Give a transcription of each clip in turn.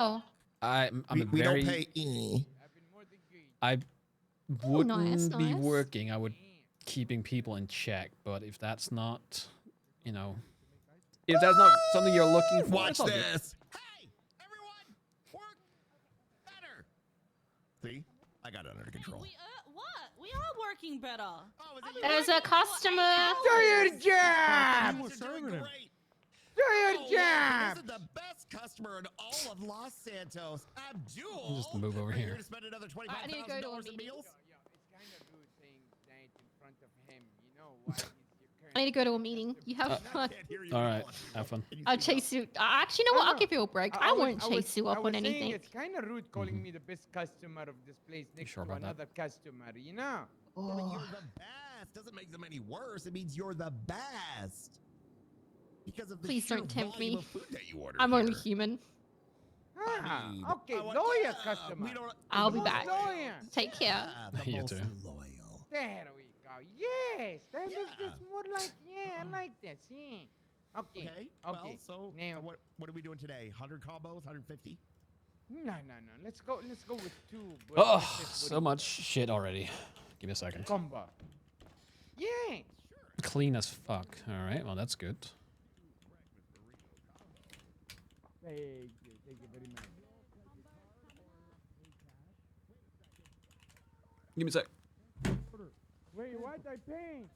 Oh. We don't pay E. I Oh, wouldn't be nice. working. I would keeping people in check. But if that's not, you know, if that's not something you're looking for, Watch it's all good. this. Hey, everyone, work better. See, I got it under control. What? We are working better. Oh, is it There's a customer. Do your job! You're doing great. Do your Oh, job! this is the best customer in all of Los Santos. Abdul. Just move over Are you here. here to spend another I need to go to a $25,000 in meeting. meals? It's kind of rude saying that in front of him. You know why? I need to go to a meeting. You have fun. Can't hear you All at right, all. have fun. Can you I'll speak up? chase you. Actually, you know what? I'll give you a break. I won't was- chase you up I on was saying anything. It's kind of rude calling me the best customer of this place next sure to about that? another customer, you know? Yeah, but you're the best. Doesn't make them any worse. It means you're the best. Because of the Please sheer don't tempt volume me. of food that you order I'm only here. human. Ah, mean, okay, I want- loyal yeah, customer. we don't- I'll be the back. most Loyal. Take care. Yeah, the You most too. loyal. There we go. Yes, that is Yeah. just more like, I like this, yeah. Okay, Okay. okay. Well, so now, what are we doing today? 100 combos, 150? no. Let's go with two. Oh, let's just so much shit already. Give me a second. combo. Yeah. Clean as fuck. All right, well that's good. Thank you very much. Give me a sec. Wait, what? I paying?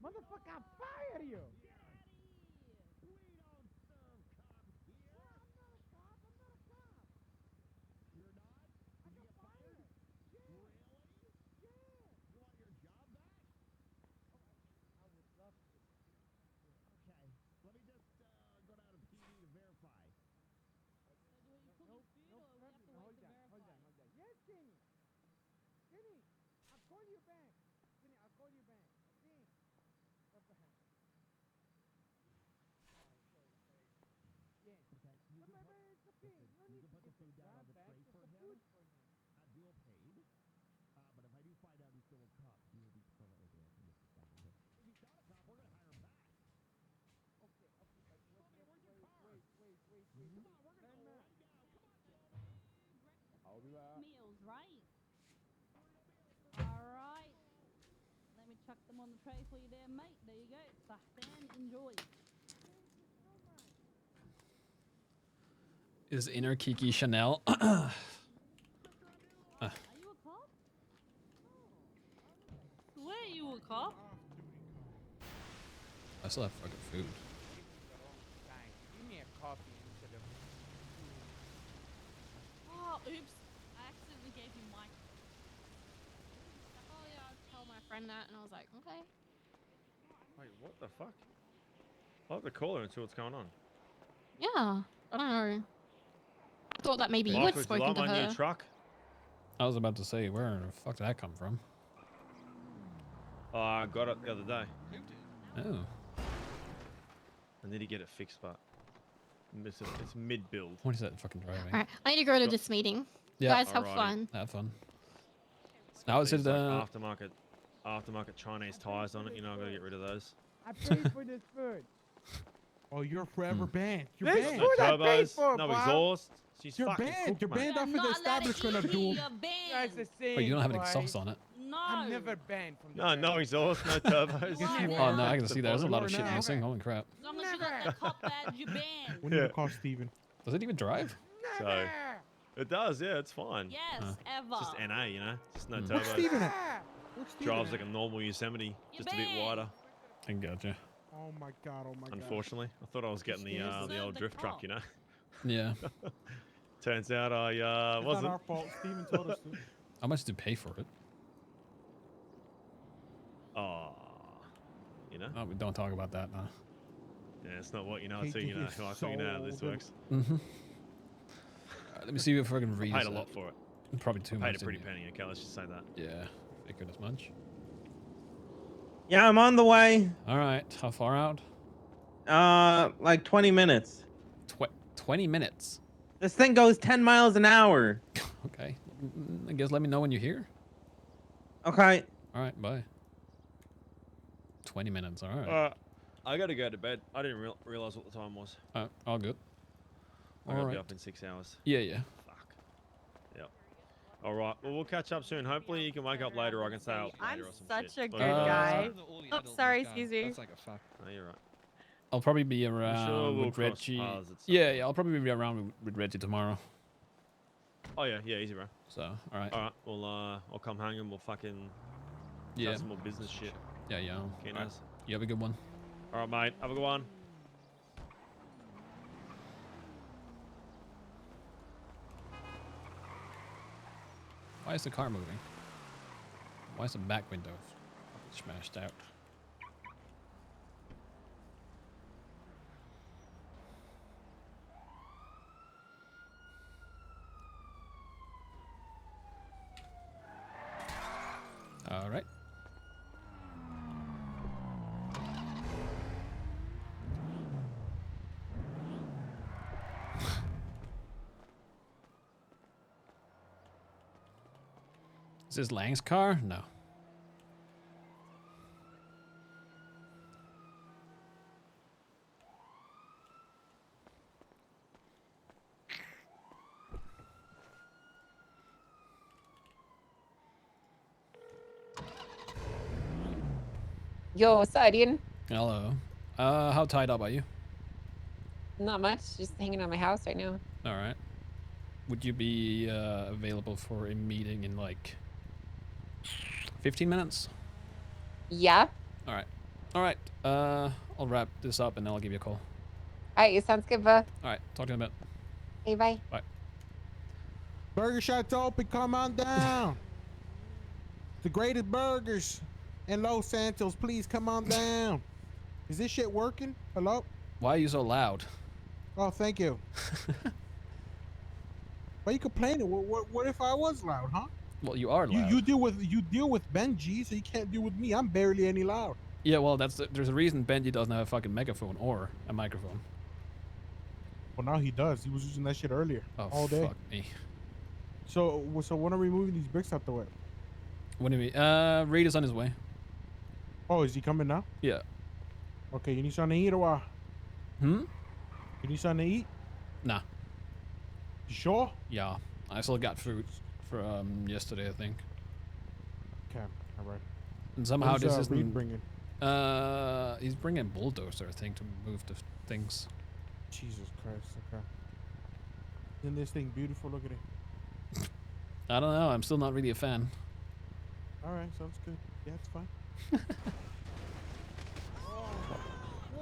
Motherfucker, I'll fire you! Let me just go down to PD to verify. Hold on. Yes, Kenny. Kenny, I'll call you back. Kenny, I'll call you back. Okay. Bye-bye. Yes. Bye-bye, it's okay. No need to put the food down on the tray for him. Abdul paid. But if I do find out he's still a cop, he will be permanently banned from this assignment. If he's not a cop, we're gonna hire him back. Okay, but wait. Come on, we're gonna go right now. I'll be back. Meals, right? Alright. Let me chuck them on the tray for you there, mate. There you go. Sahtan, enjoy. Is inner Kiki Chanel? Are you a cop? Swear you a cop? I still have fucking food. Give me a coffee instead of Oh, oops. I accidentally gave you my... Oh yeah, I'll tell my friend that, and I was like, okay. Wait, what the fuck? I'll have to call her and see what's going on. Yeah, I don't know. I thought that maybe you Like, had would spoken like to my her. new truck? I was about to say, where the fuck did that come from? Oh, I got it the other day. Oh, I need to get it fixed, but it's mid-build. what is that fucking driving? All right, I need to go to this meeting. Yeah. Guys, have Alrighty. fun. Have fun. Now is it These, like, aftermarket Chinese tires on it. You know, I gotta get rid of those. I paid for this food. Oh, you're forever banned. You're This banned. No Food I paid turbos, for, no Bob. exhaust. She's You're fucking banned. cooked, You're mate. banned off of the Not allowed to establishment, eat Abdul. here, you're That's the banned. same. But you don't have any boy. exhaust on it. No. I'm never banned from the No, no family. exhaust, no turbos. Yes, you Oh are. no, I can see that. There's a lot of You are shit now. missing. Holy crap. As long as you got the cop badge, you're banned. We need to Yeah. call Steven. Does it even drive? So, Never. it does, yeah, it's fine. Yes, Huh. ever. It's just NA, you know? Just no Mm. Where's turbos. Steven at? Where's Steven Drives at? like a normal Yosemite, You're just a bit banned. wider. I gotcha. Oh my god, oh my god. Unfortunately, I thought I was getting the Serve old the drift truck, cop. you know? Yeah. Turns out I It's wasn't. not our fault. Steven told us to. How much did you pay for it? Oh, you know? Oh, we don't talk about that now. Yeah, it's not what you know, Hate it's who to you know. hear I thought you know how this soul. works. Mm-hmm. Let me see if I can read. Paid a lot for it. Probably too much. Paid a didn't pretty you? penny. Okay, let's just say that. Yeah, figured as much. Yeah, I'm on the way. All right, how far out? Like 20 minutes. 20 minutes. This thing goes 10 miles an hour. Okay. I guess let me know when you're here. Okay. All right, bye. 20 minutes, all right. I gotta go to bed. I didn't realize what the time was. All good. I All gotta right. be up in 6 hours. Yeah, yeah. Fuck. Yep. All right. Well, we'll catch up soon. Hopefully, you can wake up later. Or I can stay up I'm later or some such shit. a What do you good do? guy. Oh, sorry, Caesar. That's like a fact. No, you're right. I'll probably be I'm around sure we'll with cross Reggie. paths at some Yeah, point. yeah. I'll probably be around with Reggie tomorrow. Oh yeah, yeah, easy, bro. So, all right. All right. Well, I'll come hang and we'll fucking Yeah. chat some more business shit. Yeah, yeah. Okay, All right. nice. You have a good one. All right, mate. Have a good one. Why is the car moving? Why is the back window smashed out? All right. Is this Lang's car? No. Yo, what's up, Ian? Hello. How tied up are you? Not much. Just hanging out my house right now. All right. Would you be available for a meeting in like 15 minutes? Yeah. All right. All right. I'll wrap this up and then I'll give you a call. All right. Sounds good, bro. All right. Talk to you in a bit. Hey, bye. Bye. Burger Shot's open. Come on down. The greatest burgers in Los Santos. Please come on down. Is this shit working? Hello? Why are you so loud? Oh, thank you. Why you complaining? What if I was loud, huh? Well, you are loud. You deal with Benji, so you can't deal with me. I'm barely any loud. Yeah, well, there's a reason Benji doesn't have a fucking megaphone or a microphone. Well, now he does. He was using that shit earlier, Oh, all day. fuck me. So when are we moving these bricks out the way? What do you mean? Reed is on his way. Oh, is he coming now? Yeah. Okay, you need something to eat or what? Hmm? You need something to eat? Nah. You sure? Yeah. I still got food from yesterday, I think. Okay, all right. And somehow What is, this Reed isn't... bringing? He's bringing a bulldozer, I think, to move the things. Jesus Christ, okay. Isn't this thing beautiful? Look at it. I don't know. I'm still not really a fan. All right, sounds good. Yeah, it's fine.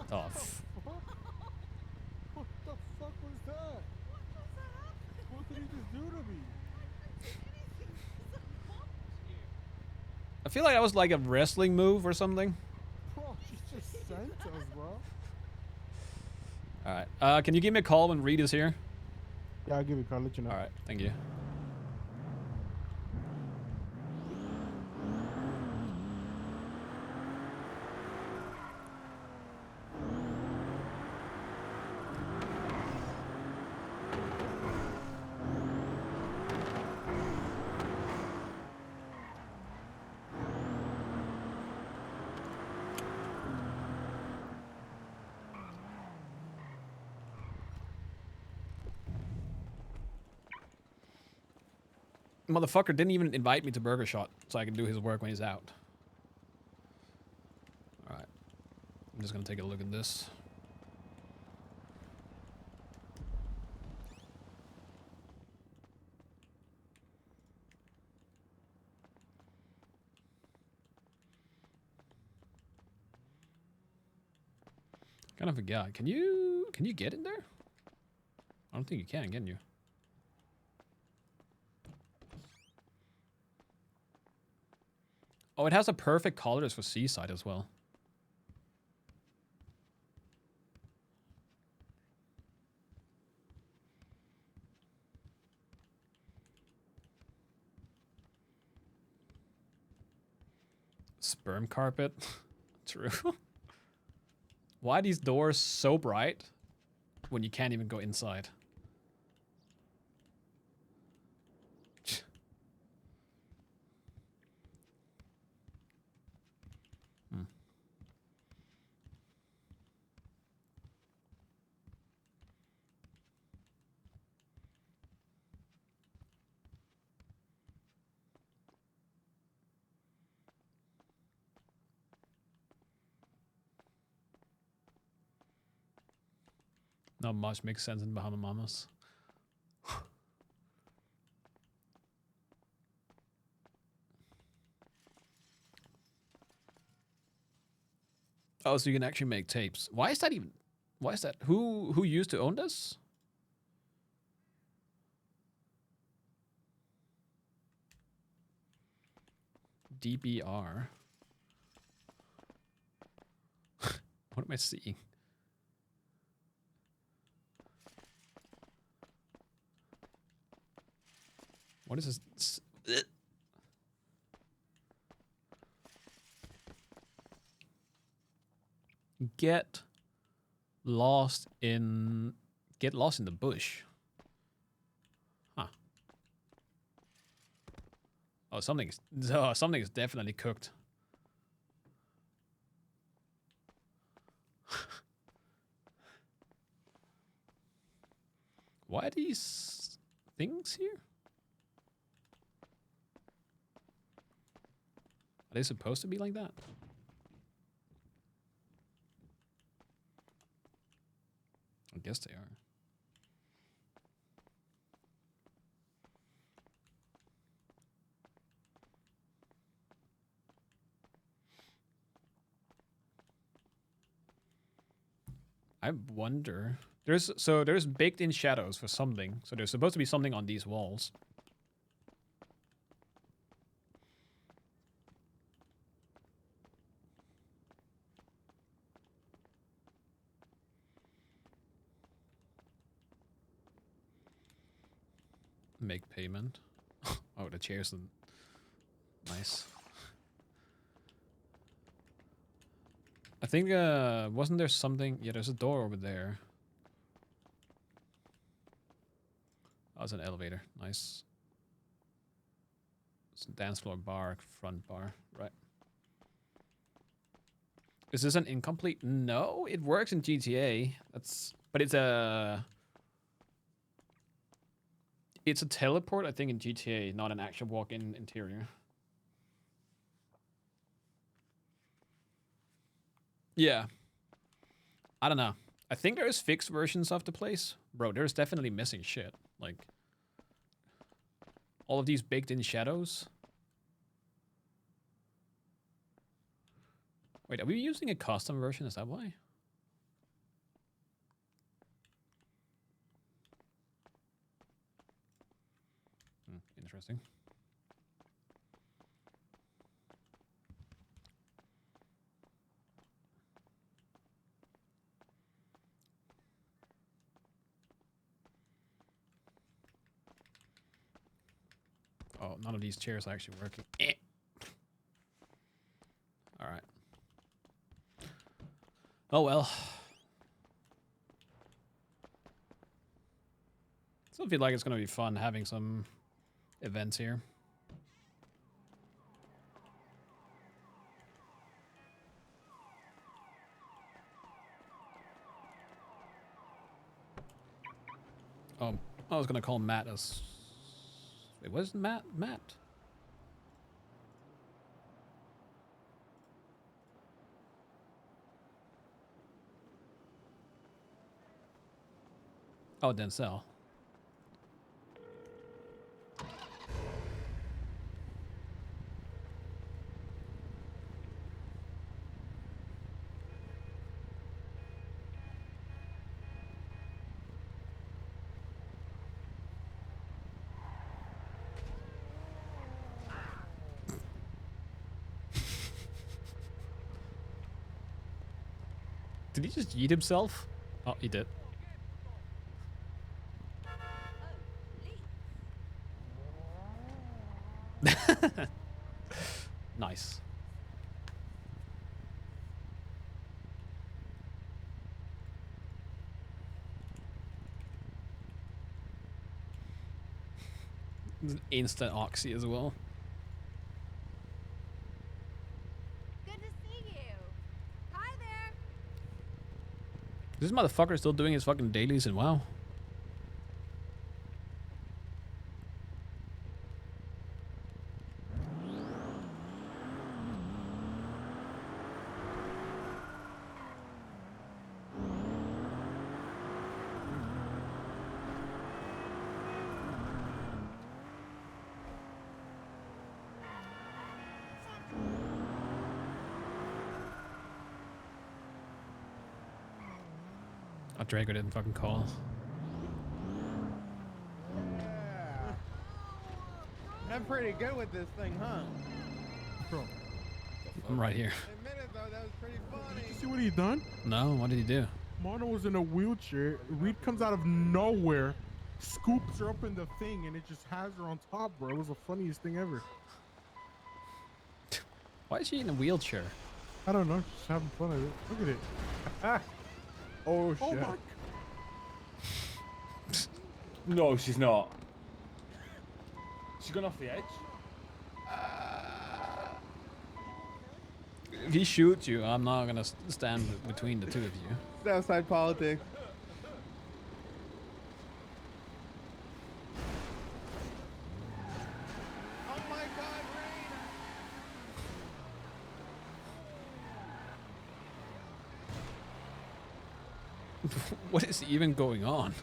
Oh, What the fuck was that? What did he just do to me? I feel like that was like a wrestling move or something. Bro, she just sent us, bro. All right. Can you give me a call when Reed is here? Yeah, I'll give you a call, let you know. All right. Thank you. Motherfucker didn't even invite me to Burger Shot so I can do his work when he's out. Alright. I'm just gonna take a look at this. Kind of a guy. Can you get in there? I don't think you can you? Oh, it has the perfect colors for Seaside as well. Sperm carpet. True. Why are these doors so bright when you can't even go inside? Not much makes sense in Bahama Mamas. Oh, so you can actually make tapes. Why is that even? Why is that? Who used to own this? DBR. What am I seeing? What is this? Get lost in the bush. Huh. Oh, something's definitely cooked. Why are these things here? Are they supposed to be like that? I guess they are. I wonder. There's baked in shadows for something. So there's supposed to be something on these walls. Make payment. Oh, the chairs are nice. I think wasn't there something? Yeah, there's a door over there. Oh, it's an elevator. Nice. It's a dance floor bar, front bar, right? Is this an incomplete? No, it works in GTA. But it's a teleport, I think, in GTA, not an actual walk-in interior. Yeah. I don't know. I think there's fixed versions of the place. Bro, there's definitely missing shit. Like, all of these baked in shadows. Wait, are we using a custom version? Is that why? Interesting. Oh, none of these chairs are actually working. All right. Oh well. Still feel like it's gonna be fun having some events here. Oh, I was gonna call Matt as. Wait, was Matt? Matt? Oh, Denzel. Did he just eat himself? Oh, he did. Nice. Instant oxy as well. Good to see you. Hi there. This motherfucker still doing his fucking dailies and WoW. Oh, Draco didn't fucking call. Yeah. I'm pretty good with this thing, huh? Bro, I'm right here. Admit it though, that was pretty funny. you see what he done? No, what did he do? Mono was in a wheelchair. Reed comes out of nowhere, scoops her up in the thing, and it just has her on top, bro. It was the funniest thing ever. Why is she in a wheelchair? I don't know, just having fun with it. Look at it. Oh shit. Oh my. No, she's not. She's gone off the edge. If he shoots you, I'm not gonna stand between the two of you. It's outside politics. Oh my God, What is even going on?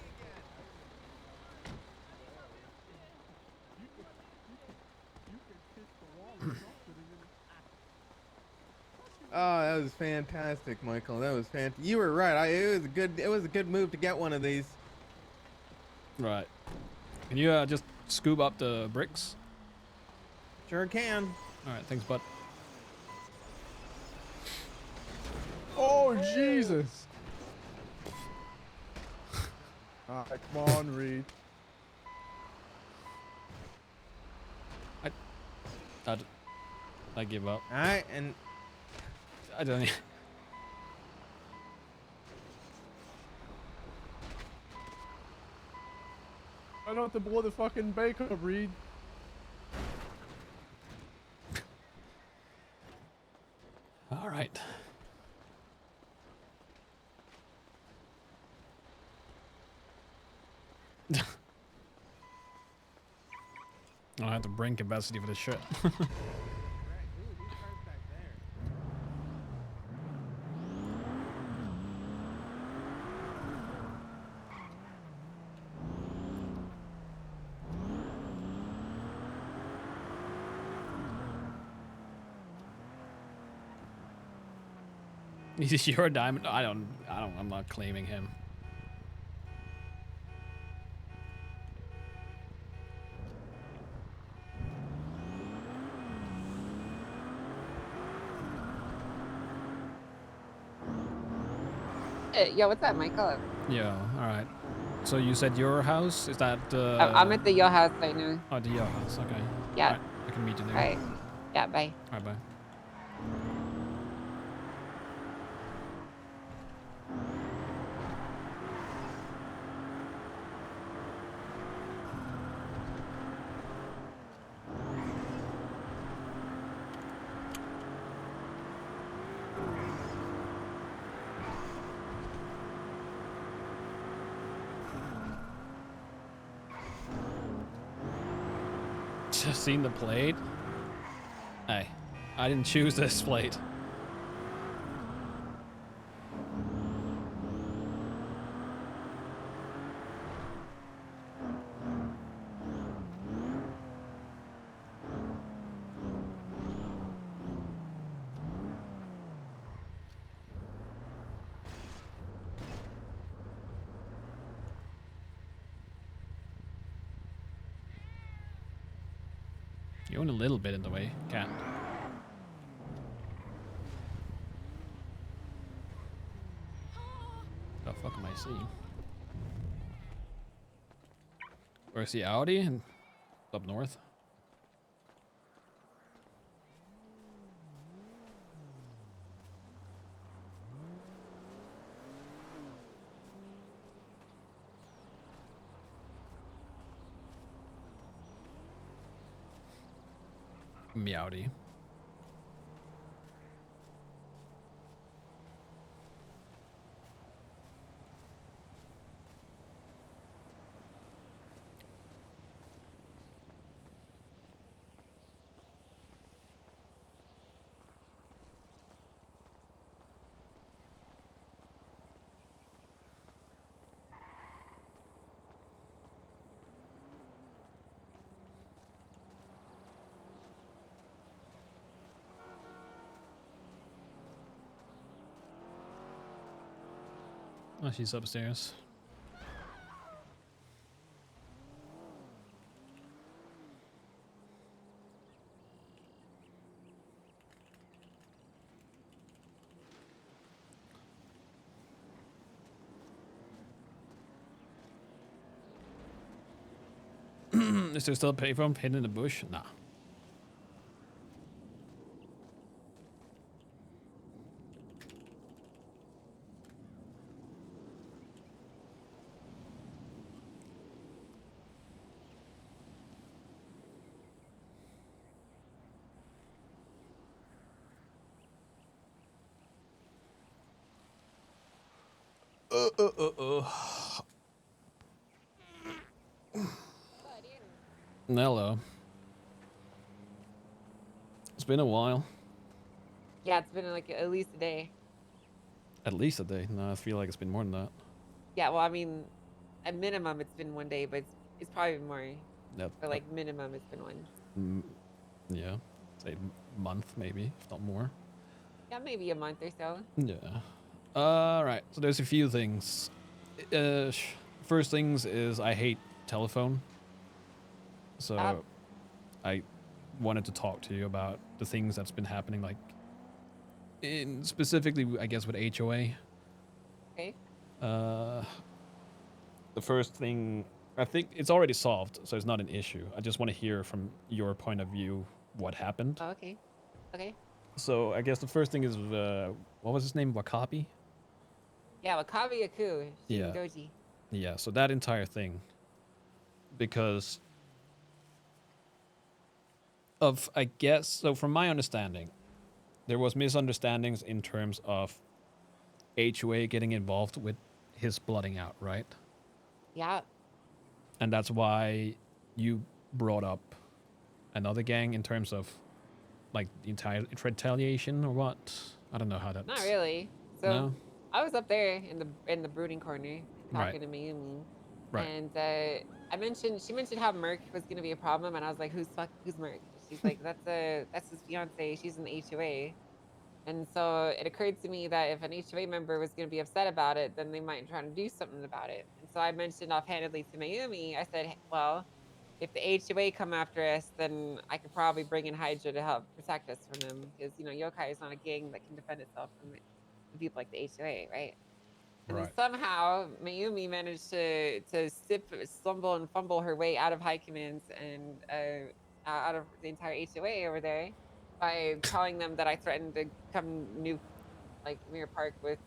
Oh, that was fantastic, Michael. That was fantastic. You were right. It was a good move to get one of these. Right. Can you just scoop up the bricks? Sure can. All right, thanks, bud. Oh Jesus! Alright, come on, Reed. I give up. All right, and I don't. I don't have to blow the fucking bake up, Reed. All right. I don't have the brain capacity for this shit. He's your diamond. I'm not claiming him. Yo, what's up, Michael? Yeah, all right. So you said your house? Is that I'm at the Yo house right now. Oh, the your house. Okay. Yeah. All right, I can meet you there. All right. Yeah, bye. All right, bye. Just seen the plate. Hey, I didn't choose this plate. You're a little bit in the way, cat. The fuck am I seeing? Where's the Audi? And up north. Meowdy. Oh, she's upstairs. Is there still a payphone hidden in the bush? Nah. Hello. It's been a while. Yeah, it's been like at least a day. At least a day. No, I feel like it's been more than that. Yeah, well, I mean, at minimum it's been 1 day, but it's probably more. That, But like minimum it's been one. yeah. Say month, maybe, if not more. Yeah, maybe a month or so. Yeah. Alright, so there's a few things. First things is I hate telephone. So I wanted to talk to you about the things that's been happening, like in specifically, I guess, with HOA. Okay. The first thing, I think it's already solved, so it's not an issue. I just want to hear from your point of view what happened. Oh, okay. Okay. So I guess the first thing is, what was his name? Wakabi? Yeah, Wakabi Aku. Yeah. Doji. Yeah, so that entire thing. Because of, I guess, so from my understanding, there was misunderstandings in terms of HOA getting involved with his blooding out, right? Yeah. And that's why you brought up another gang in terms of like the entire retaliation or what? I don't know how that. Not really. So No? I was up there in the brooding corner talking Right. to Mayumi. Right. And she mentioned how Merc was gonna be a problem, and I was like, who's Merc? She's like, that's his fiance. She's in the HOA. And so it occurred to me that if an HOA member was going to be upset about it, then they might try to do something about it. And so I mentioned offhandedly to Mayumi, I said, well, if the HOA come after us, then I could probably bring in Hydra to help protect us from them. Because, you know, Yokai is not a gang that can defend itself from people like the HOA, right? And then Right. somehow Mayumi managed to stumble and fumble her way out of high commands and out of the entire HOA over there by telling them that I threatened to come nuke like Mirror Park with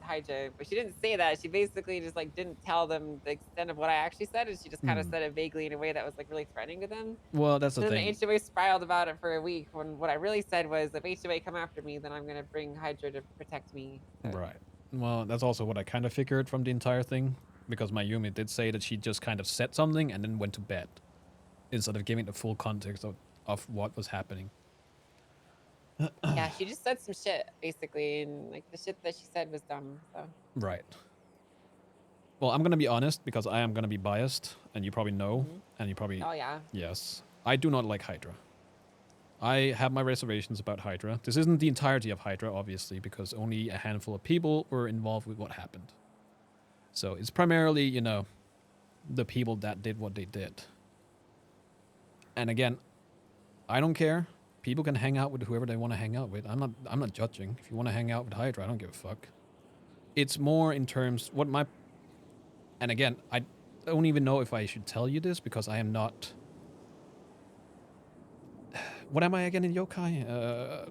Hydra. But she didn't say that. She basically just like didn't tell them the extent of what I actually said, and she just kind of said it vaguely in a way that was like really threatening to them. Well, that's the And thing. then the HOA spiraled about it for a week. When what I really said was, if HOA come after me, then I'm gonna bring Hydra to protect me. So. Right. Well, that's also what I kind of figured from the entire thing, because Mayumi did say that she just kind of said something and then went to bed, instead of giving the full context of what was happening. Yeah, she just said some shit basically, and like the shit that she said was dumb. So. Right. Well, I'm gonna be honest because I am gonna be biased, and you probably know, and you probably. Oh yeah. Yes, I do not like Hydra. I have my reservations about Hydra. This isn't the entirety of Hydra, obviously, because only a handful of people were involved with what happened. So it's primarily, you know, the people that did what they did. And again, I don't care. People can hang out with whoever they want to hang out with. I'm not judging. If you want to hang out with Hydra, I don't give a fuck. It's more in terms what my. And again, I don't even know if I should tell you this because I am not. What am I again in yokai?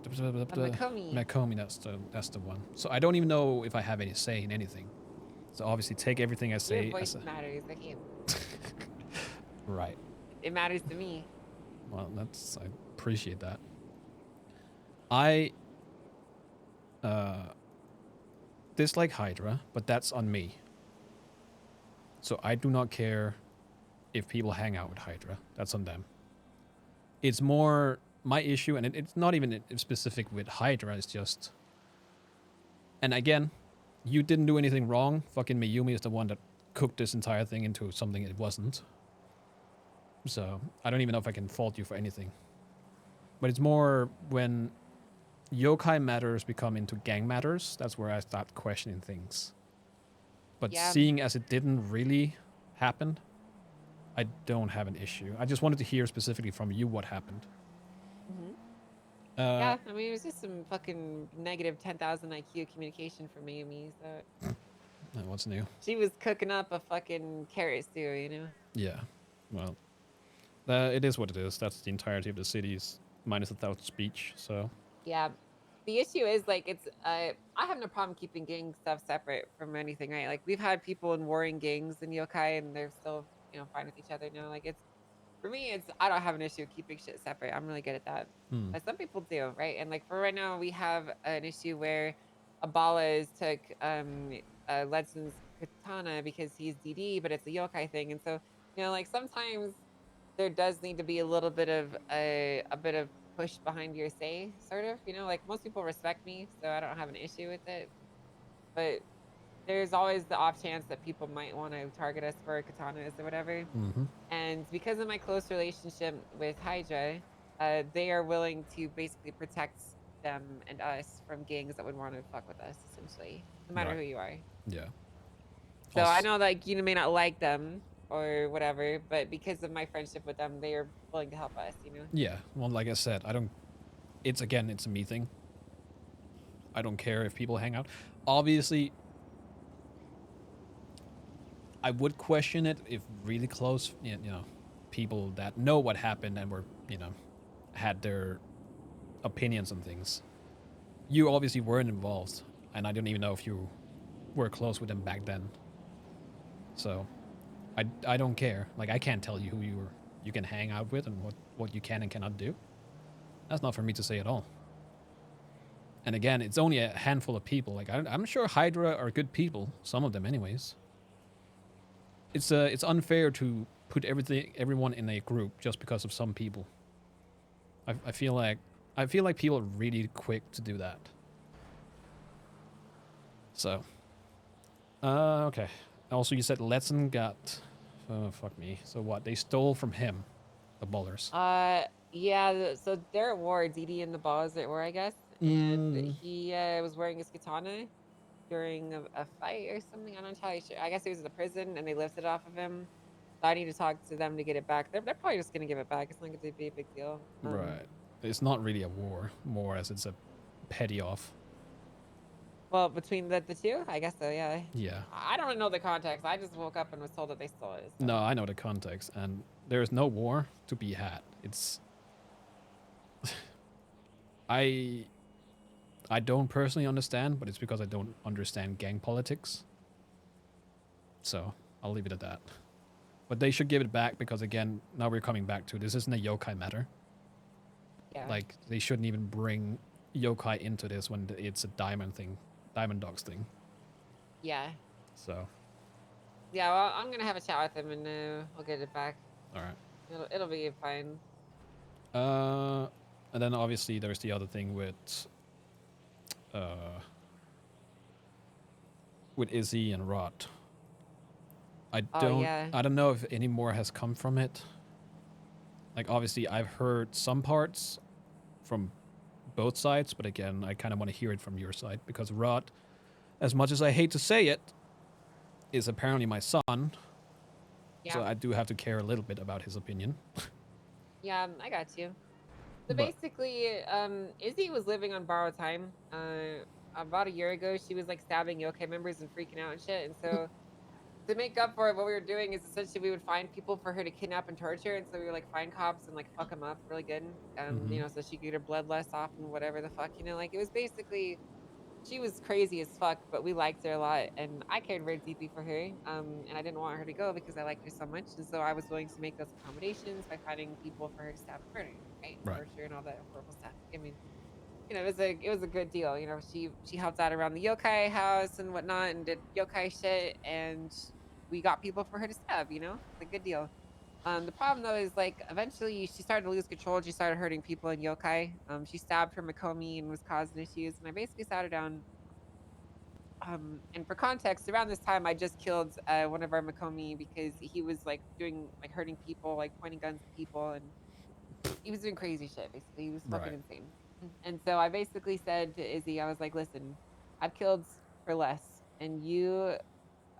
Makomi. Makomi, that's the one. So I don't even know if I have any say in anything. So obviously take everything I say. Your voice matters. I can't. Right. It matters to me. Well, I appreciate that. I dislike Hydra, but that's on me. So I do not care if people hang out with Hydra. That's on them. It's more my issue, and it's not even specific with Hydra. It's just, and again, you didn't do anything wrong. Fucking Mayumi is the one that cooked this entire thing into something it wasn't. So I don't even know if I can fault you for anything. But it's more when yokai matters become into gang matters. That's where I start questioning things. But Yeah. seeing as it didn't really happen, I don't have an issue. I just wanted to hear specifically from you what happened. Hmm. Uh, Yeah, I mean, it was just some fucking negative 10,000 IQ communication from Amy. So what's new? she was cooking up a fucking carrot stew, you know? Yeah. Well, it is what it is. That's the entirety of the cities, minus 1,000 speech. So. Yeah. The issue is like I have no problem keeping gang stuff separate from anything, right? Like we've had people in warring gangs in yokai and they're still, fine with each other now. Like it's for me, it's I don't have an issue keeping shit separate. I'm really good at that. Hmm. But some people do, right? And like for right now, we have an issue where Abala took Ledson's katana because he's DD, but it's a yokai thing. And so, like sometimes there does need to be a little bit of a bit of push behind your say, sort of. Like most people respect me, so I don't have an issue with it. But there's always the off chance that people might want to target us for katanas or whatever. Mm-hmm. And because of my close relationship with Hydra, they are willing to basically protect them and us from gangs that would want to fuck with us, essentially, no matter Right. who you are. Yeah. So I know like you may not like them or whatever, but because of my friendship with them, they are willing to help us. Yeah. Well, like I said, I don't. It's a me thing. I don't care if people hang out. Obviously, I would question it if really close, people that know what happened and were, had their opinions on things. You obviously weren't involved, and I don't even know if you were close with them back then. So, I don't care. Like I can't tell you who you can hang out with and what you can and cannot do. That's not for me to say at all. And again, it's only a handful of people. Like I'm sure Hydra are good people, some of them, anyways. It's unfair to put everyone in a group just because of some people. I feel like people are really quick to do that. So, okay. Also, you said Letson got, fuck me. So what? They stole from him, the ballers. Yeah. So they're at war. DD and the Boss are at war, I guess. And he was wearing his katana during a fight or something. I'm not entirely sure. I guess he was in the prison and they lifted it off of him. So I need to talk to them to get it back. They're probably just gonna give it back. It's not gonna be a big deal. Right. It's not really a war, more as it's a petty off. Well, between the two, I guess so. Yeah. Yeah. I don't know the context. I just woke up and was told that they stole it. So. No, I know the context, and there is no war to be had. It's I don't personally understand, but it's because I don't understand gang politics. So I'll leave it at that. But they should give it back because again, now we're coming back to this isn't a yokai matter. Yeah. Like they shouldn't even bring yokai into this when it's a diamond dogs thing. Yeah. So. Yeah, well, I'm gonna have a chat with him and we'll get it back. All right. It'll be fine. And then obviously there's the other thing with Izzy and Rot. I don't know if any more has come from it. Like obviously I've heard some parts from both sides, but again, I kind of want to hear it from your side because Rot, as much as I hate to say it, is apparently my son. Yeah. So I do have to care a little bit about his opinion. Yeah, I got you. So basically, Izzy was living on borrowed time. About a year ago, she was like stabbing yokai members and freaking out and shit. And so to make up for it, what we were doing is essentially we would find people for her to kidnap and torture. And so we would like find cops and like fuck them up really good. So she could get her blood less off and whatever the fuck, like it was basically, she was crazy as fuck, but we liked her a lot. And I cared very deeply for her. And I didn't want her to go because I liked her so much. And so I was willing to make those accommodations by finding people for her to stab and murder, right? Torture and all that horrible stuff. I mean, it was a good deal. She helped out around the yokai house and whatnot and did yokai shit, and we got people for her to stab. It's a good deal. The problem though is like eventually she started to lose control. She started hurting people in yokai. She stabbed her Makomi and was causing issues, and I basically sat her down. And for context, around this time I just killed one of our Makomi because he was like doing like hurting people, like pointing guns at people, and he was doing crazy shit. Basically, he was fucking insane. And so I basically said to Izzy, I was like, listen, I've killed for less, and you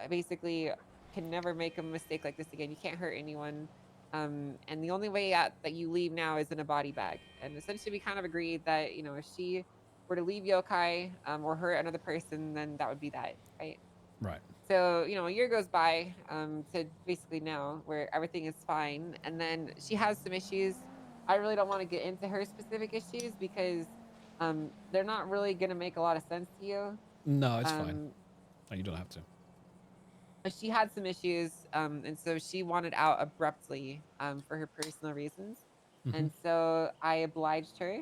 basically can never make a mistake like this again. You can't hurt anyone. And the only way out that you leave now is in a body bag. And essentially, we kind of agreed that, you know, if she were to leave yokai or hurt another person, then that would be that, right? Right. So, you know, a year goes by to basically now where everything is fine. And then she has some issues. I really don't want to get into her specific issues because they're not really going to make a lot of sense to you. No, it's fine. No, you don't have to. But she had some issues, and so she wanted out abruptly for her personal reasons. And so I obliged her,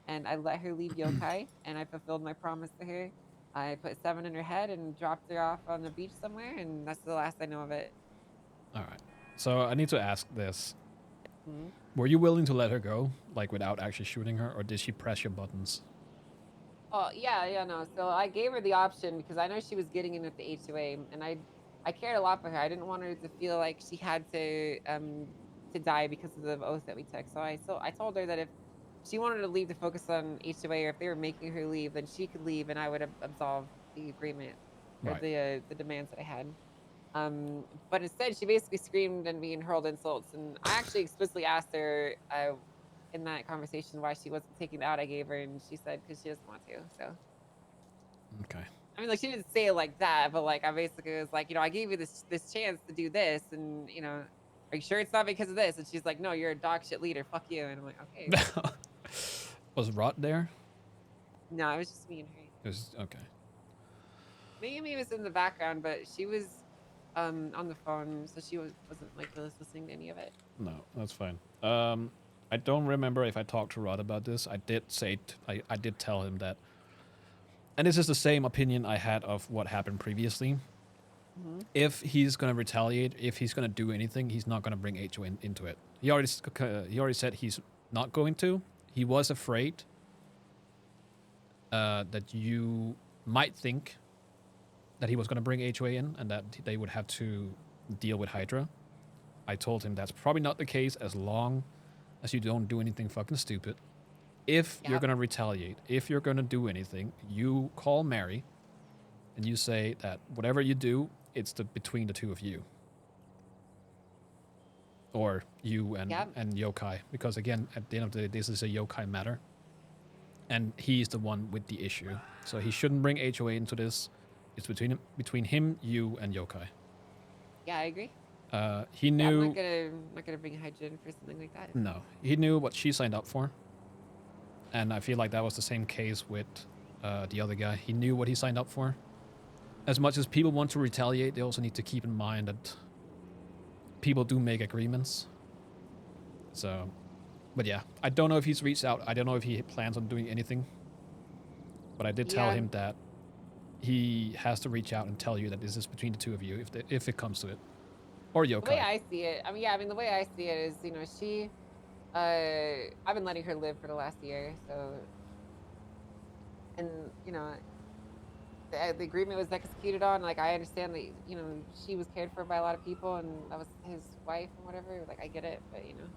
and I let her leave yokai, and I fulfilled my promise to her. I put 7 in her head and dropped her off on the beach somewhere, and that's the last I know of it. All right. So I need to ask this. Mhm. Were you willing to let her go, like without actually shooting her, or did she press your buttons? Oh yeah, no. So I gave her the option because I know she was getting in at the HOA, and I cared a lot for her. I didn't want her to feel like she had to die because of the oath that we took. So I told her that if she wanted to leave to focus on HOA, or if they were making her leave, then she could leave, and I would absolve the agreement or Right. the demands that I had. But instead, she basically screamed at me and hurled insults. And I actually explicitly asked her in that conversation why she wasn't taking the out I gave her, and she said because she doesn't want to. So, Okay. I mean, like she didn't say it like that, but like I basically was like, you know, I gave you this chance to do this, and you know, are you sure it's not because of this? And she's like, no, you're a dog shit leader. Fuck you. And I'm like, okay. Was Rot there? No, it was just me and her. It was okay. Maybe was in the background, but she was on the phone, so she wasn't like really listening to any of it. No, that's fine. I don't remember if I talked to Rod about this. I did say I did tell him that, and this is the same opinion I had of what happened previously. If he's gonna retaliate, if he's gonna do anything, he's not gonna bring HO into it. He already said he's not going to. He was afraid that you might think that he was gonna bring HOA in and that they would have to deal with Hydra. I told him that's probably not the case as long as you don't do anything fucking stupid. If you're gonna retaliate, if you're gonna do anything, you call Mary and you say that whatever you do, it's between the two of you. Or you and yokai. Because again, at the end of the day, this is a yokai matter. And he's the one with the issue. So he shouldn't bring HOA into this. It's between him, you, and yokai. Yeah, I agree. He knew. I'm not gonna bring Hydra in for something like that. No, he knew what she signed up for, and I feel like that was the same case with the other guy. He knew what he signed up for. As much as people want to retaliate, they also need to keep in mind that people do make agreements. So, but yeah, I don't know if he's reached out. I don't know if he plans on doing anything. But I did tell him that he has to reach out and tell you that this is between the two of you if it comes to it. Or yokai. The way I see it, the way I see it is, you know, she, I've been letting her live for the last year, so, and, you know, the agreement was executed on, like, I understand that, you know, she was cared for by a lot of people, and that was his wife and whatever, like, I get it, but, you know,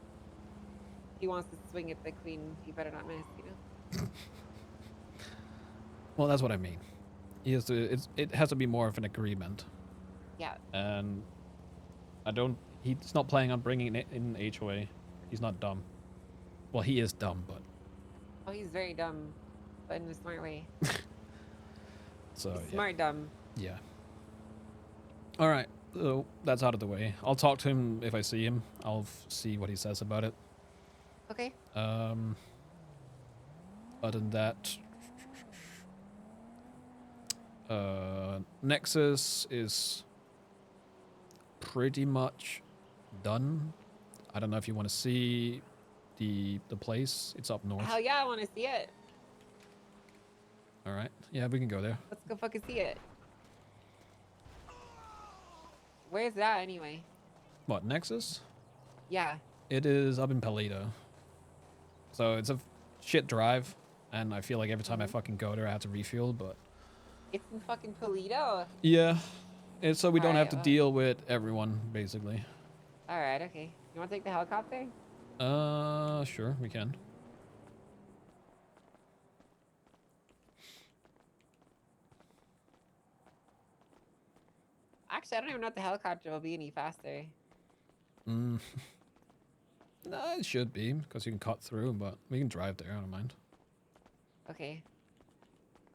he wants to swing at the queen, he better not miss, you know? Well, that's what I mean. It has to be more of an agreement. Yeah. And he's not planning on bringing it in HOA. He's not dumb. Well, he is dumb, but. Oh, he's very dumb, but in a smart way. So He's smart dumb. Yeah. All right. So that's out of the way. I'll talk to him if I see him. I'll see what he says about it. Okay. Other than that, Nexus is pretty much done. I don't know if you want to see the place. It's up north. Hell yeah, I want to see it. All right. Yeah, we can go there. Let's go fucking see it. Where's that anyway? What, Nexus? Yeah. It is up in Paleto. So it's a shit drive, and I feel like every time I fucking go there, I have to refuel, but... It's in fucking Toledo. Yeah. It's so we don't have to well. deal with everyone, basically. Alright, okay. You want to take the helicopter? Sure, we can. Actually, I don't even know if the helicopter will be any faster. Mm. No, it should be, because you can cut through, but we can drive there, I don't mind. Okay.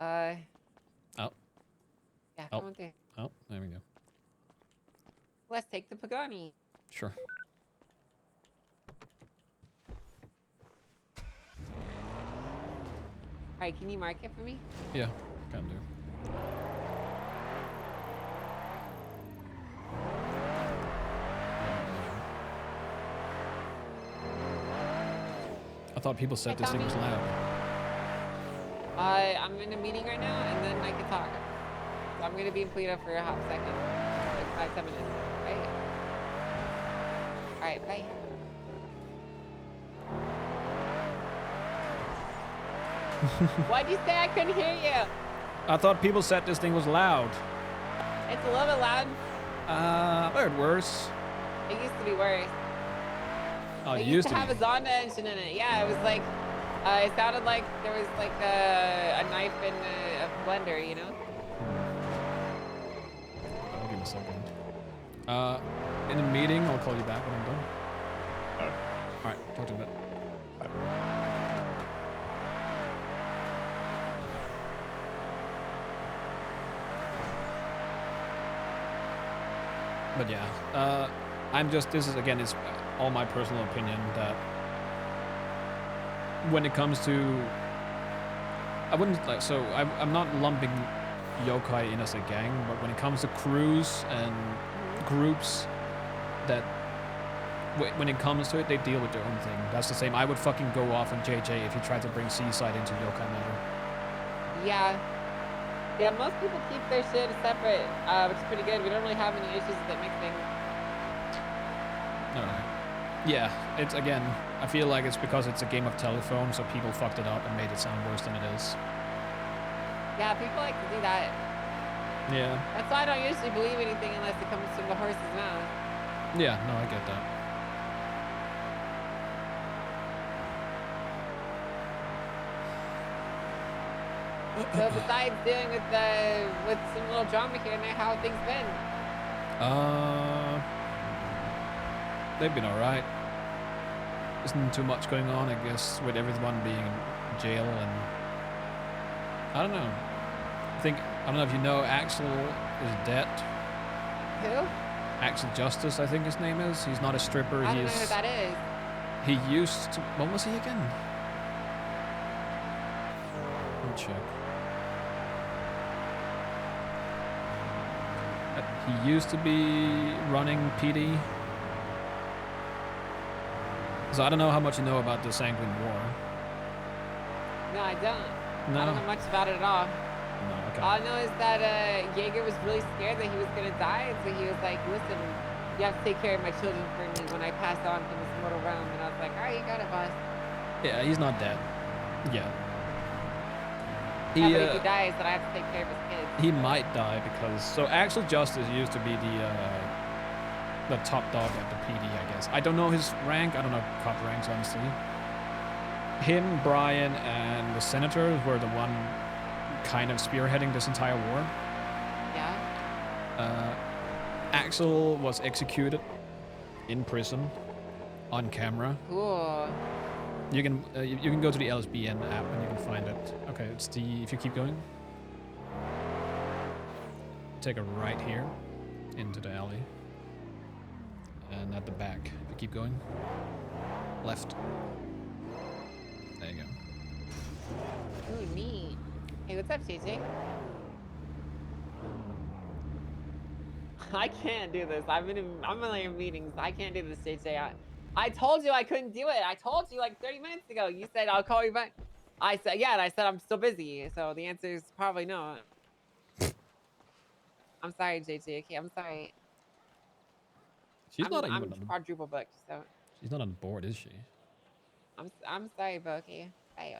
Oh. Yeah, Oh. come on through. Oh, there we go. Let's take the Pagani. Sure. Alright, can you mark it for me? Yeah, can do. I thought people said this thing was loud. I'm in a meeting right now, and then I can talk. So I'm gonna be in Pluto for a hot second, like 5-10 minutes. Right? All right, bye. Why'd you say I couldn't hear you? I thought people said this thing was loud. It's a little bit loud. I've heard worse. It used to be worse. Oh, It it used to be. have a Zonda engine in it. Yeah, it was like, it sounded like there was like a knife in a blender, you know? I'll give me a second. In a meeting, I'll call you back when I'm done. Alright, talk to you in a bit. But yeah, this is again, it's all my personal opinion that when it comes to, I'm not lumping yokai in as a gang, but when it comes to crews and groups that, when it comes to it, they deal with their own thing. That's the same. I would fucking go off on JJ if he tried to bring Seaside into yokai matter. Yeah. Yeah, most people keep their shit separate, which is pretty good. We don't really have any issues with it mixing. Alright. Yeah, it's again, I feel like it's because it's a game of telephone, so people fucked it up and made it sound worse than it is. Yeah, people like to do that. Yeah. That's why I don't usually believe anything unless it comes from the horse's mouth. Yeah, no, I get that. So besides dealing with some little drama here and there, how have things been? They've been alright. Isn't too much going on, I guess, with everyone being in jail and I don't know. I don't know if you know, Axel is dead. Who? Axel Justice, I think his name is. He's not a stripper. I don't know who that is. He used to. What was he again? Let me check. He used to be running PD. So I don't know how much you know about the Sanguine War. No, I don't. No. I don't know much about it at all. No, okay. All I know is that Jaeger was really scared that he was gonna die, so he was like, "Listen, you have to take care of my children for me when I pass on from this mortal realm." And I was like, "All right, you got it, boss." Yeah, he's not dead. Yeah. Yeah, but if he dies, then I have to take care of his kids. He might die because Axel Justice used to be the top dog at the PD, I guess. I don't know his rank. I don't know cop ranks, honestly. Him, Brian, and the Senators were the one kind of spearheading this entire war. Yeah. Axel was executed in prison on camera. Cool. You can go to the LSBN app and you can find it. Okay, it's if you keep going, take a right here into the alley, and at the back, if you keep going, left. There you go. Ooh, neat. Hey, what's up, JJ? I can't do this. I'm in meetings. I can't do this, JJ. I told you I couldn't do it. I told you like 30 minutes ago. You said I'll call you back. I said yeah, and I said I'm still busy. So the answer is probably no. I'm sorry, JJ. Okay, I'm sorry. She's not even I'm on the, quadruple booked, so. she's not on the board, is she? I'm sorry, but okay. Bye.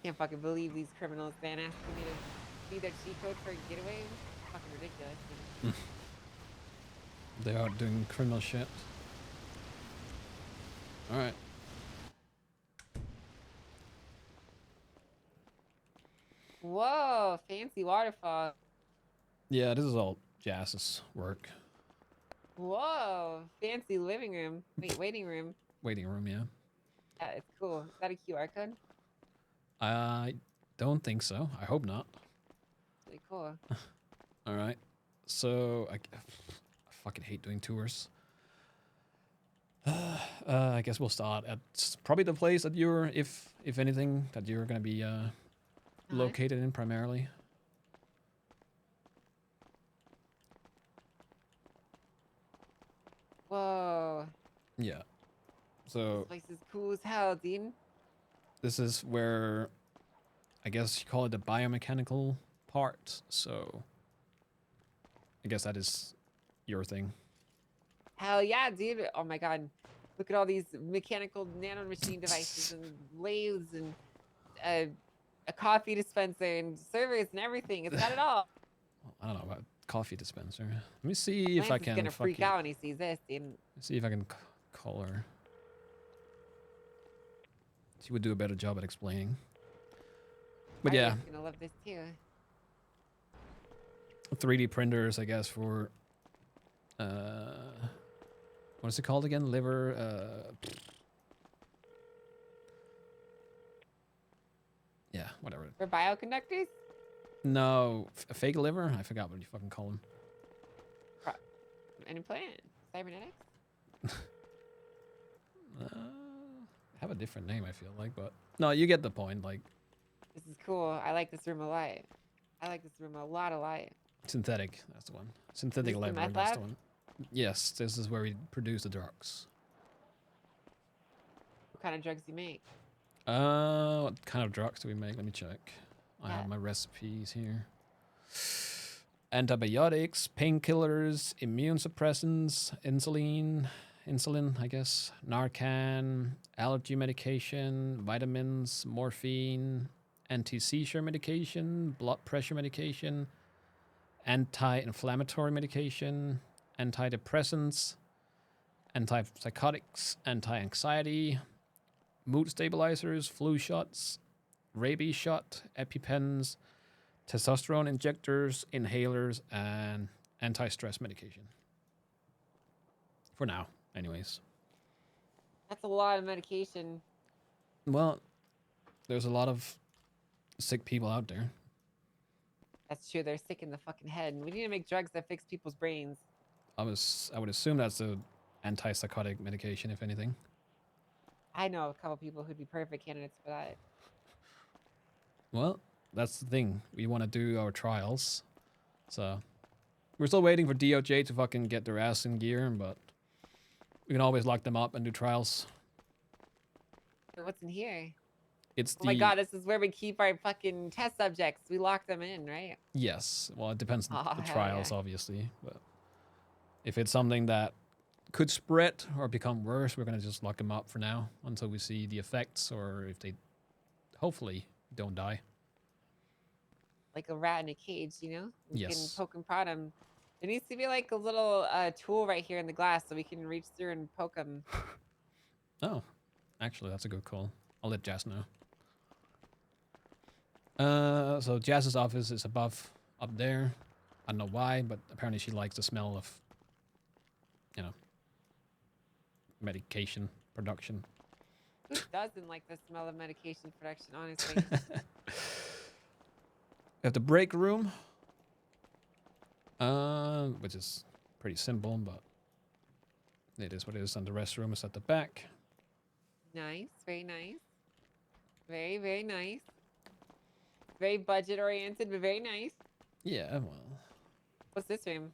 Can't fucking believe these criminals, man, asking me to be their cheat code for a getaway. It's fucking ridiculous. They are doing criminal shit. Alright. Whoa, fancy waterfall. Yeah, this is all Jazz's work. Whoa, fancy living room. Wait, waiting room. Waiting room, yeah. Yeah, it's cool. Is that a QR code? I don't think so. I hope not. Really cool. All right. So I fucking hate doing tours. I guess we'll start at probably the place that you're, if anything, that you're gonna be located in primarily. Whoa. Yeah. This So place is cool as hell, Dean. this is where, I guess you call it the biomechanical part. So I guess that is your thing. Hell yeah, dude. Oh my god. Look at all these mechanical nanomachine devices and lathes and a coffee dispenser and servers and everything. It's got it all. I don't know about coffee dispenser. Let me see if Lance I is can gonna freak out when he sees this, dude. see if I can call her. She would do a better job at explaining. But yeah, Mario's gonna love this too. 3D printers, I guess, for what is it called again? Liver. Yeah, whatever. For bioconductors? No, a fake liver. I forgot what you fucking call them. Any plant? Cybernetics? Have a different name, I feel like, but no, you get the point. Like This is cool. I like this room a lot. I like this room a lot. synthetic. That's the one. Synthetic Is this the liver. meth That's lab? the one. Yes, this is where we produce the drugs. What kind of drugs you make? What kind of drugs do we make? Let me check. I Yeah. have my recipes here. Antibiotics, painkillers, immune suppressants, insulin, I guess, Narcan, allergy medication, vitamins, morphine, anti-seizure medication, blood pressure medication, anti-inflammatory medication, antidepressants, antipsychotics, anti-anxiety, mood stabilizers, flu shots, rabies shot, EpiPens, testosterone injectors, inhalers, and anti-stress medication. For now, anyways. That's a lot of medication. Well, there's a lot of sick people out there. That's true. They're sick in the fucking head. We need to make drugs that fix people's brains. I would assume that's the antipsychotic medication, if anything. I know a couple people who'd be perfect candidates for that. Well, that's the thing. We want to do our trials. So, we're still waiting for DOJ to fucking get their ass in gear, but we can always lock them up and do trials. But what's in here? It's Oh my god, this is where we keep our fucking test subjects. We lock them in, right? Yes. Well, it depends on the hell trials, yeah. obviously. But if it's something that could spread or become worse, we're going to just lock them up for now until we see the effects, or if they hopefully don't die. Like a rat in a cage, you know? We can Yes. poke and prod them. There needs to be like a little tool right here in the glass so we can reach through and poke them. Oh, actually, that's a good call. I'll let Jazz know. So Jazz's office is up there. I don't know why, but apparently she likes the smell of, medication production. Who doesn't like the smell of medication production, honestly? We have the break room, which is pretty simple, but it is what it is. And the restroom is at the back. Nice, very nice. Very, very nice. Very budget oriented, but very nice. Yeah, well. What's this room?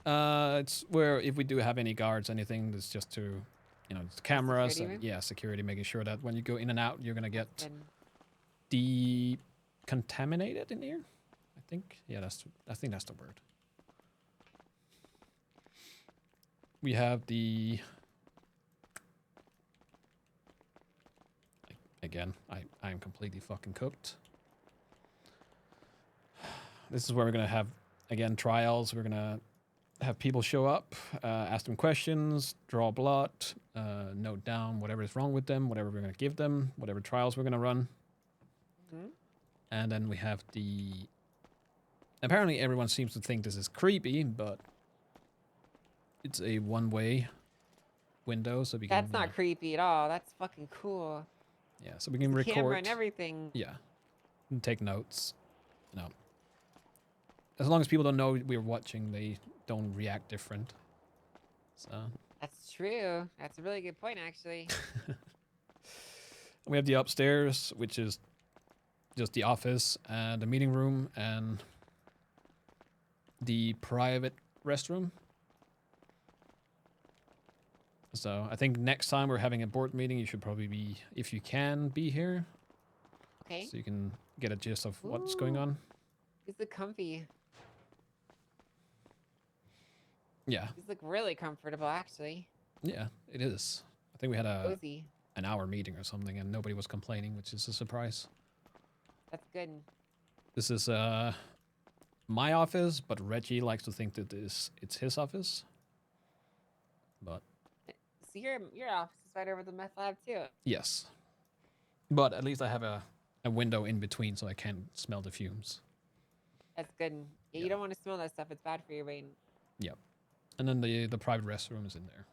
It's where if we do have any guards, anything, it's just to, it's cameras security and room? security, making sure that when you go in and out, you're gonna get Then decontaminated in here. I think, I think that's the word. We have the. Again, I am completely fucking cooked. This is where we're gonna have again trials. We're gonna have people show up, ask them questions, draw blood, note down whatever is wrong with them, whatever we're gonna give them, whatever trials we're gonna run. Mhm. And then we have the Apparently everyone seems to think this is creepy, but it's a one-way window, so we can, That's not creepy at all. That's fucking cool. yeah, so we There's can a camera record. and everything. Yeah, and take notes. You know, as long as people don't know we're watching, they don't react different. So That's true. That's a really good point, actually. we have the upstairs, which is just the office and the meeting room and the private restroom. So I think next time we're having a board meeting, you should probably be, if you can, be here. Okay. So you can get a gist of what's going on. These look comfy. Yeah, These look really comfortable, actually. yeah, it is. I think we had Cozy. an hour meeting or something, and nobody was complaining, which is a surprise. That's good. This is my office, but Reggie likes to think that it's his office. But So your office is right over the meth lab too. yes, but at least I have a window in between, so I can't smell the fumes. That's good. Yeah, Yeah. you don't want to smell that stuff. It's bad for your brain. Yep. And then the private restroom is in there.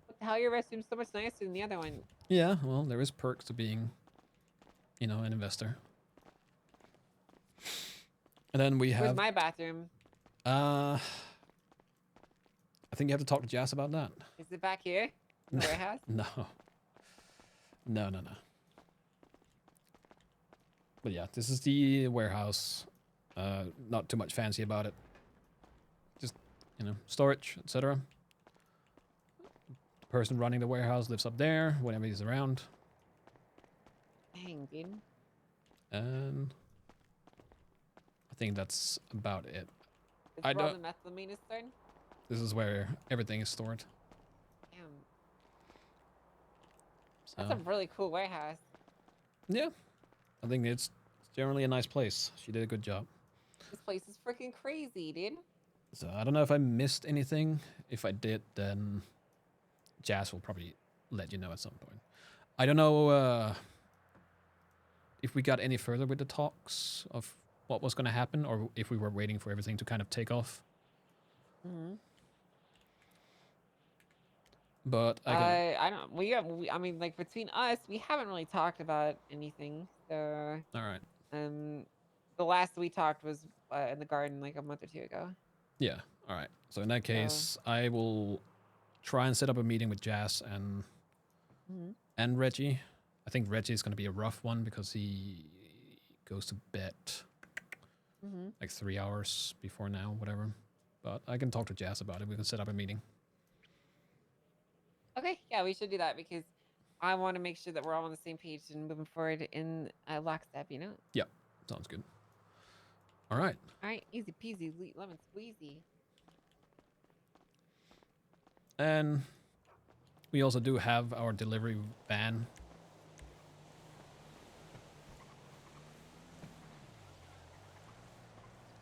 What the hell? Your restroom's so much nicer than the other one. Yeah, well, there is perks to being, you know, an investor. And then we Where's have my bathroom? I think you have to talk to Jazz about that. Is it back here? In the warehouse? No. No. But yeah, this is the warehouse. Not too much fancy about it. Just, you know, storage, etc. The person running the warehouse lives up there whenever he's around. Dang, dude. And I think that's about it. Is I where all don't- the methylamine is stored? This is where everything is stored. Damn. So, That's a really cool warehouse. yeah, I think it's generally a nice place. She did a good job. This place is freaking crazy, dude. So I don't know if I missed anything. If I did, then Jazz will probably let you know at some point. I don't know if we got any further with the talks of what was going to happen, or if we were waiting for everything to kind of take off. Mm-hmm. But I can, I don't. I mean, like between us, we haven't really talked about anything. So, all right. the last we talked was in the garden like a month or two ago. Yeah. All right. So in that case, I will try and set up a meeting with Jazz and Reggie. I think Reggie is going to be a rough one because he goes to bed like 3 hours before now, whatever. But I can talk to Jazz about it. We can set up a meeting. Okay, yeah, we should do that because I want to make sure that we're all on the same page and moving forward in lockstep. You know. Yep. Sounds good. All right. All right, easy peasy, lemon squeezy. And we also do have our delivery van.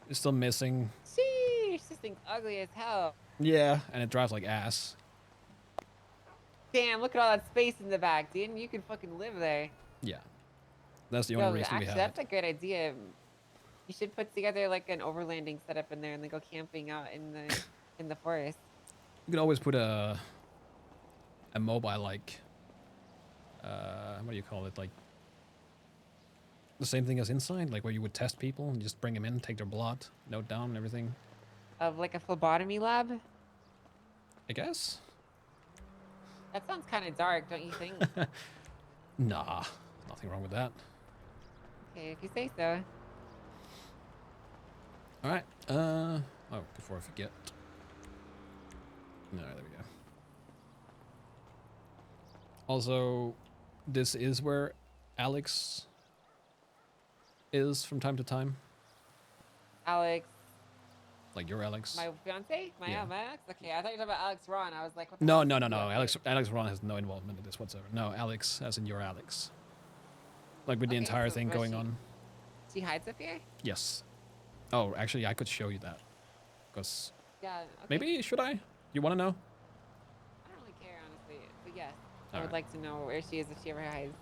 It's still missing. Sheesh, this thing's ugly as hell. Yeah, and it drives like ass. Damn, look at all that space in the back, dude. You can fucking live there. Yeah. That's the only reason we actually, have that's it. a good idea. You should put together like an overlanding setup in there and then go camping out in the forest. You could always put a mobile, like, what do you call it? Like, the same thing as inside, like where you would test people and just bring them in, take their blood, note down and everything. Of like a phlebotomy lab. I guess. That sounds kind of dark, don't you think? Nah, nothing wrong with that. Okay, if you say so. All right. Oh, before I forget. No, there we go. Also, this is where Alex is from time to time. Alex. Like your Alex. My fiance? My Yeah. Alex? Okay, I thought you were talking about Alex Ron. I was like, what the No. hell is this? Alex Ron has no involvement in this whatsoever. No, Alex, as in your Alex. Like with the Okay, entire so thing was going she- on. She hides up here? Yes. Oh, actually, I could show you that. Because Yeah. Okay. maybe should I? You want to know? I don't really care, honestly. But yes, I All would right. like to know where she is if she ever hides.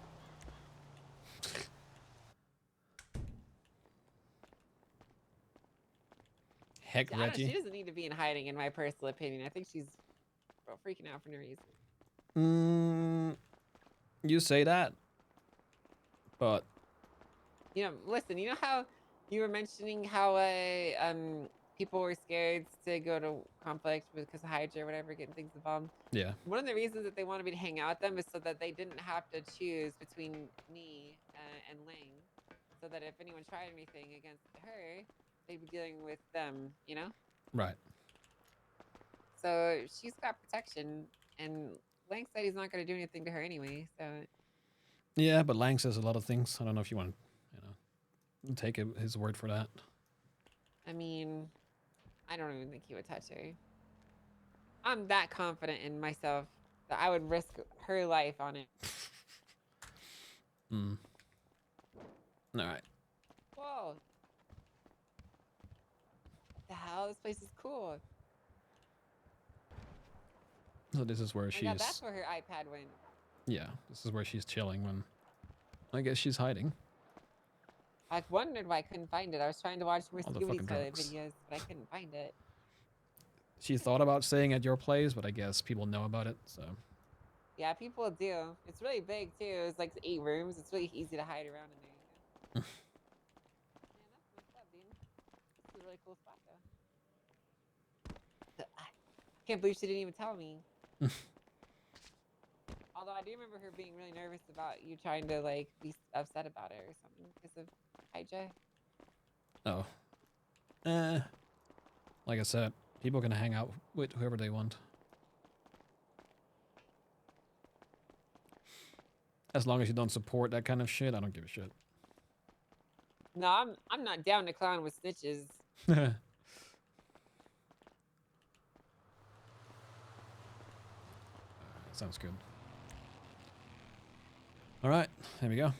heck, I don't, she Reggie. doesn't need to be in hiding, in my personal opinion. I think she's freaking out for no reason. You say that, but You know, listen. You know how you were mentioning how people were scared to go to conflict because of Hydra or whatever, getting things involved. yeah, One of the reasons that they wanted me to hang out with them is so that they didn't have to choose between me and Ling, so that if anyone tried anything against her, they'd be dealing with them, you know? right. So she's got protection, and Lang said he's not going to do anything to her anyway, so... Yeah, but Lang says a lot of things. I don't know if you want to, take his word for that. I mean, I don't even think he would touch her. I'm that confident in myself that I would risk her life on it. All right. Whoa. What the hell? This place is cool. So this is where Oh my God, she's. that's where her iPad went. Yeah, this is where she's chilling when. I guess she's hiding. I wondered why I couldn't find it. I was trying to watch more All the Scooby fucking toilet drugs. videos, but I couldn't find it. She thought about staying at your place, but I guess people know about it, so. Yeah, people do. It's really big too. It's like 8 rooms. It's really easy to hide around in there. You know? Man, that's messed up, dude. This is a really cool spot though. I can't believe she didn't even tell me. Although I do remember her being really nervous about you trying to like be upset about it or something because of Hydra. Oh. Like I said, people can hang out with whoever they want. As long as you don't support that kind of shit, I don't give a shit. No, I'm not down to clown with snitches. Sounds good. All right, there we go.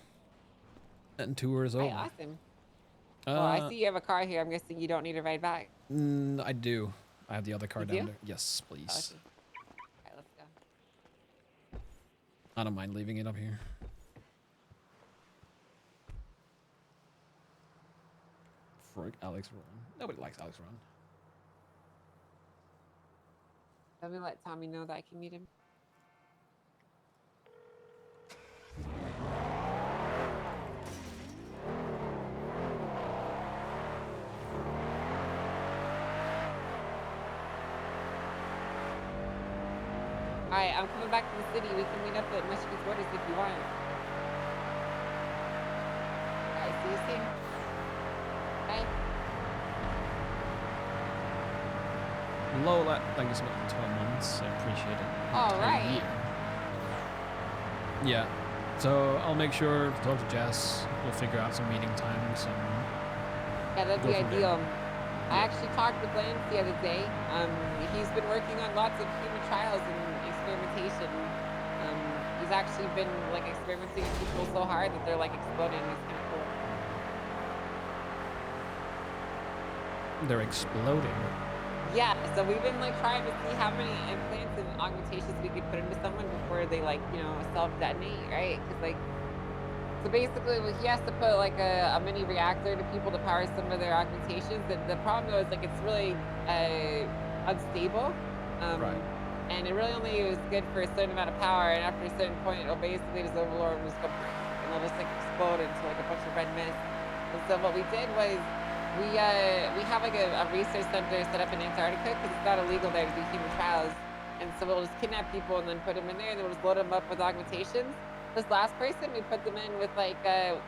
And tour is over. Hey, awesome. Well, I see you have a car here. I'm guessing you don't need a ride back. I do. I have the other car You down do? there. Yes, please. Oh, okay. All right, let's go. I don't mind leaving it up here. Frick, Alex Ron. Nobody likes Alex Ron. Let me let Tommy know that I can meet him. Alright, I'm coming back to the city. We can meet up at Michigan's Borders if you want. Alright, see you soon. Bye. Lola, thank you so much for 12 months. I appreciate it. All right. Yeah. So I'll make sure to talk to Jess. We'll figure out some meeting times. Yeah, that'd Go be from there. ideal. I actually talked with Lance the other day. He's been working on lots of human trials and experimentation. He's actually been like experimenting with people so hard that they're like exploding. It's kind of cool. They're exploding. Yeah, so we've been like trying to see how many implants and augmentations we could put into someone before they like, you know, self-detonate, right? Because like, so basically he has to put like a mini reactor to people to power some of their augmentations. The problem though is like it's really unstable. Right. And it really only is good for a certain amount of power, and after a certain point it'll basically just overload and just go, and it'll just like explode into like a bunch of red mist. And so what we did was we have like a research center set up in Antarctica because it's not illegal there to do human trials. And so we'll just kidnap people and then put them in there, and then we'll just load them up with augmentations. This last person, we put them in with like,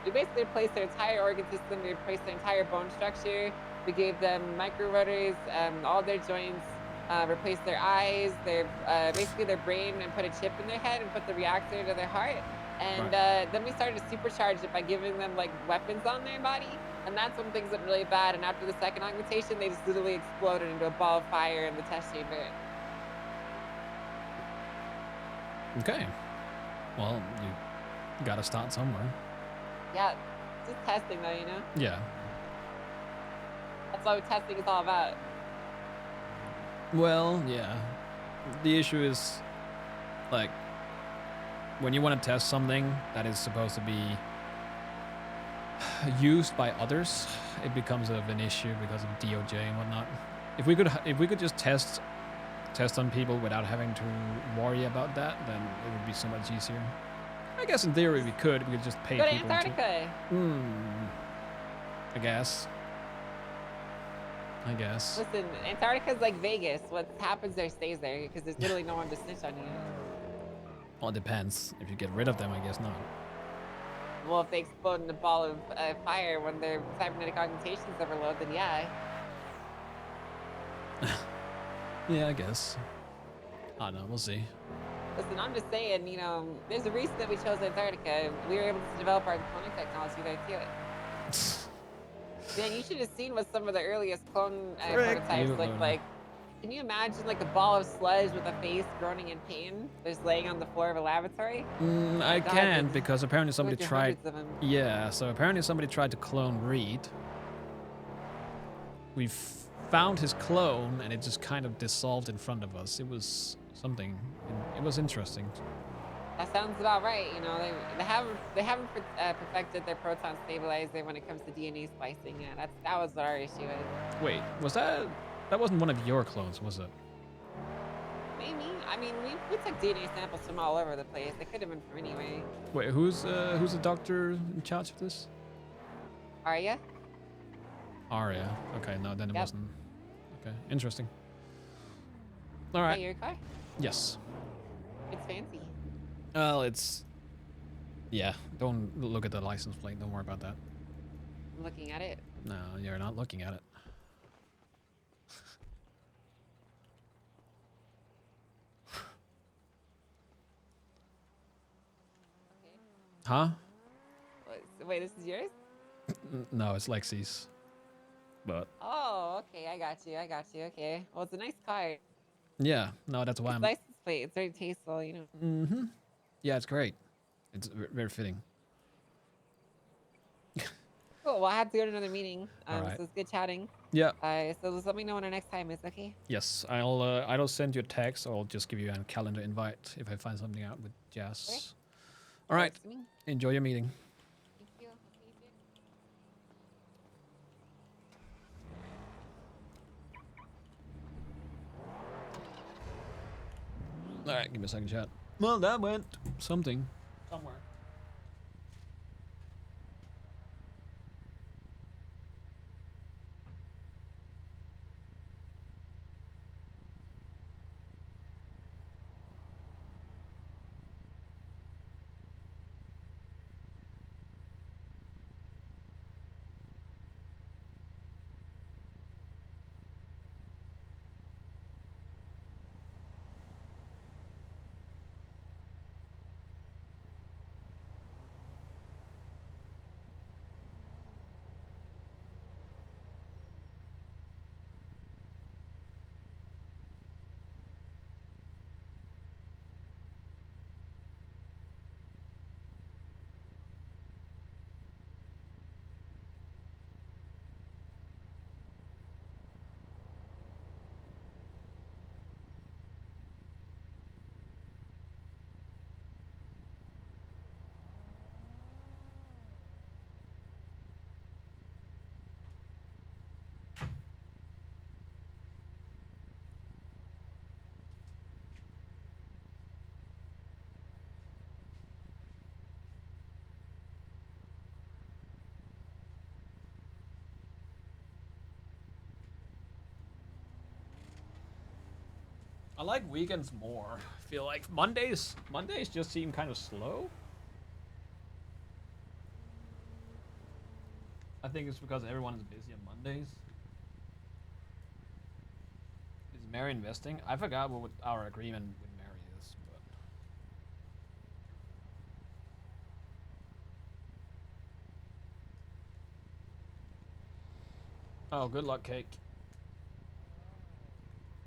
we basically replaced their entire organ system, we replaced their entire bone structure, we gave them micro rotors, all their joints, replaced their eyes, their basically their brain, and put a chip in their head and put the reactor to their heart. And then we started to supercharge it by giving them like weapons on their body. And that's when things went really bad. And after the second augmentation, they just literally exploded into a ball of fire in the test chamber. Okay. Well, you gotta start somewhere. Yeah, just testing though, you know? Yeah. That's what testing is all about. Well, yeah. The issue is, like, when you want to test something that is supposed to be used by others, it becomes an issue because of DOJ and whatnot. if we could just test on people without having to worry about that, then it would be so much easier. I guess in theory we could just pay Go to people to. Antarctica. I guess. Listen, Antarctica's like Vegas. What happens there stays there because there's literally no one to snitch on you. Well, it depends. If you get rid of them, I guess not. Well, if they explode in a ball of fire when their cybernetic augmentations overload, then yeah. Yeah, I guess. I don't know. We'll see. Listen, I'm just saying, you know, there's a reason that we chose Antarctica. We were able to develop our cloning technology there too. Man, you should have seen what some of the earliest clone prototypes looked like. Can you imagine like a ball of sludge with a face groaning in pain, just laying on the floor of a laboratory? I can, because apparently somebody through tried. hundreds of 'em. Yeah, so apparently somebody tried to clone Reed. We found his clone, and it just kind of dissolved in front of us. It was something. It was interesting. That sounds about right. You know, they haven't perfected their proton stabilizer when it comes to DNA splicing yet. That was what our issue is. Wait, was that wasn't one of your clones, was it? Maybe. I mean, we took DNA samples from all over the place. They could have been from anywhere. Wait, who's the doctor in charge of this? Are ya? Arya. Okay, no, then it Yep. wasn't. Okay, interesting. All right. Hey, your car? Yes. It's fancy. Well, it's. Yeah, don't look at the license plate. Don't worry about that. I'm looking at it. No, you're not looking at it. Huh? Wait, this is yours? No, it's Lexi's. But Oh, okay. I got you. Okay. Well, it's a nice car. yeah, no, that's why It's I'm. license plate. It's very tasteful, you know. Mm-hmm. Yeah, it's great. It's very fitting. Cool. Well, I have to go to another meeting. All right. So it's good chatting. Yeah. So just let me know when our next time is, okay? Yes, I'll send you a text, or I'll just give you a calendar invite if I find something out with Jazz. Okay. All right. Works for me. Enjoy your meeting. Thank you. I'll see you soon. All right, give me a second, chat. Well, that went something somewhere. I like weekends more. I feel like Mondays just seem kind of slow. I think it's because everyone is busy on Mondays. Is Mary investing? I forgot what our agreement with Mary is, but. Oh, good luck, Cake.